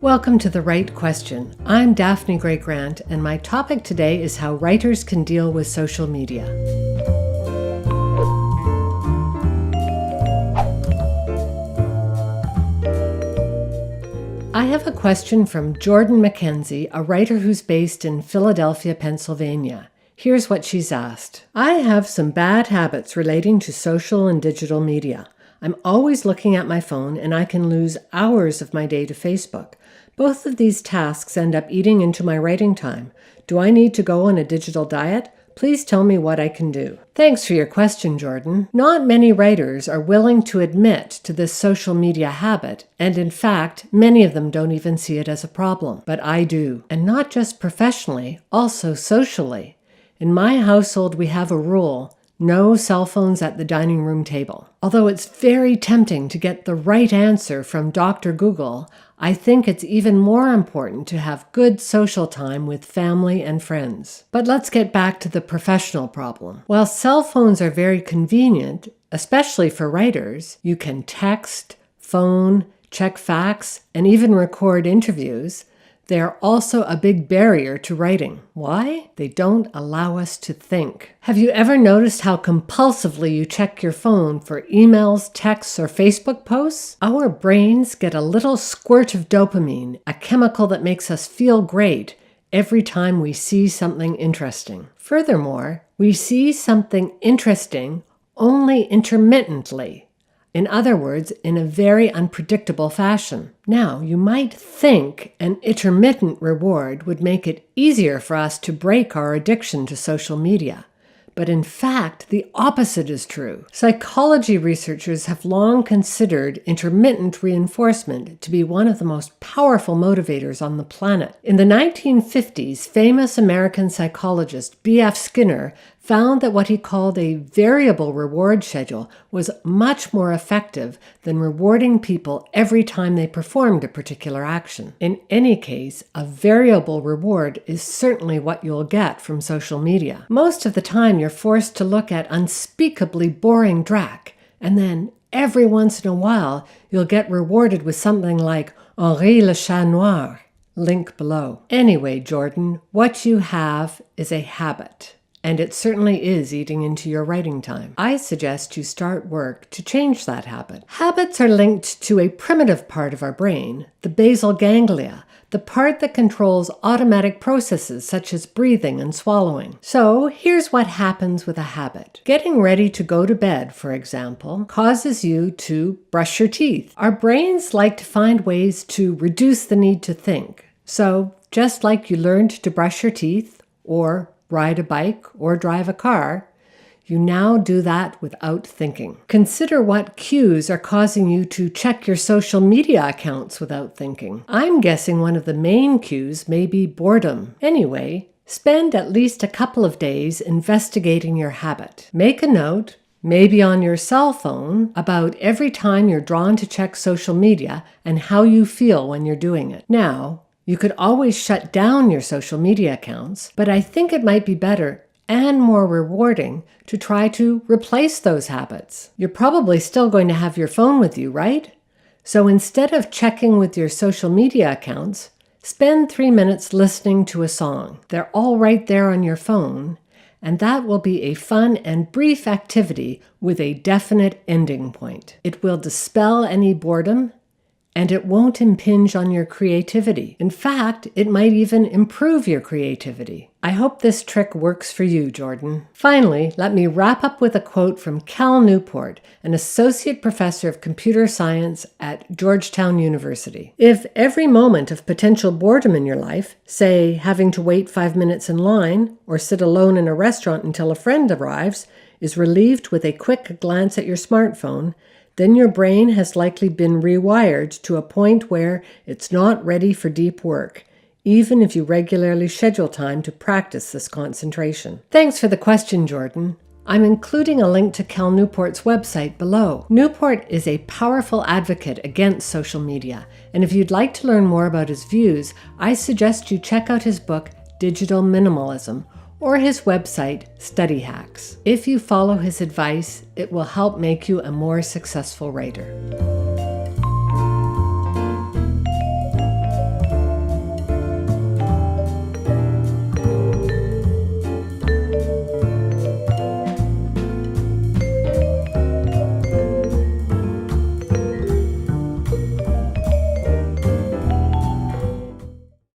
Welcome to The Right Question. I'm Daphne Gray Grant, and my topic today is how writers can deal with social media. I have a question from Jordan McKenzie, a writer who's based in Philadelphia, Pennsylvania. Here's what she's asked. I have some bad habits relating to social and digital media. I'm always looking at my phone, and I can lose hours of my day to Facebook. Both of these tasks end up eating into my writing time. Do I need to go on a digital diet? Please tell me what I can do. Thanks for your question, Jordan. Not many writers are willing to admit to this social media habit, and in fact, many of them don't even see it as a problem. But I do. And not just professionally, also socially. In my household, we have a rule: no cell phones at the dining room table. Although it's very tempting to get the right answer from Dr. Google, I think it's even more important to have good social time with family and friends. But let's get back to the professional problem. While cell phones are very convenient, especially for writers, you can text, phone, check facts, and even record interviews. They are also a big barrier to writing. Why? They don't allow us to think. Have you ever noticed how compulsively you check your phone for emails, texts, or Facebook posts? Our brains get a little squirt of dopamine, a chemical that makes us feel great every time we see something interesting. Furthermore, we see something interesting only intermittently. In other words, in a very unpredictable fashion. Now, you might think an intermittent reward would make it easier for us to break our addiction to social media. But in fact, the opposite is true. Psychology researchers have long considered intermittent reinforcement to be one of the most powerful motivators on the planet. In the 1950s, famous American psychologist B.F. Skinner found that what he called a variable reward schedule was much more effective than rewarding people every time they performed a particular action. In any case, a variable reward is certainly what you'll get from social media. Most of the time, you're forced to look at unspeakably boring drac, and then every once in a while, you'll get rewarded with something like Henri le Chat Noir. Link below. Anyway, Jordan, what you have is a habit. And it certainly is eating into your writing time. I suggest you start work to change that habit. Habits are linked to a primitive part of our brain, the basal ganglia, the part that controls automatic processes such as breathing and swallowing. So here's what happens with a habit. Getting ready to go to bed, for example, causes you to brush your teeth. Our brains like to find ways to reduce the need to think. So just like you learned to brush your teeth or ride a bike, or drive a car, you now do that without thinking. Consider what cues are causing you to check your social media accounts without thinking. I'm guessing one of the main cues may be boredom. Anyway, spend at least a couple of days investigating your habit. Make a note, maybe on your cell phone, about every time you're drawn to check social media and how you feel when you're doing it. Now, you could always shut down your social media accounts, but I think it might be better and more rewarding to try to replace those habits. You're probably still going to have your phone with you, right? So instead of checking with your social media accounts, spend 3 minutes listening to a song. They're all right there on your phone, and that will be a fun and brief activity with a definite ending point. It will dispel any boredom, and it won't impinge on your creativity. In fact, it might even improve your creativity. I hope this trick works for you, Jordan. Finally, let me wrap up with a quote from Cal Newport, an associate professor of computer science at Georgetown University. If every moment of potential boredom in your life, say having to wait 5 minutes in line or sit alone in a restaurant until a friend arrives, is relieved with a quick glance at your smartphone, then your brain has likely been rewired to a point where it's not ready for deep work, even if you regularly schedule time to practice this concentration. Thanks for the question, Jordan. I'm including a link to Cal Newport's website below. Newport is a powerful advocate against social media, and if you'd like to learn more about his views, I suggest you check out his book, Digital Minimalism, or his website, Study Hacks. If you follow his advice, it will help make you a more successful writer.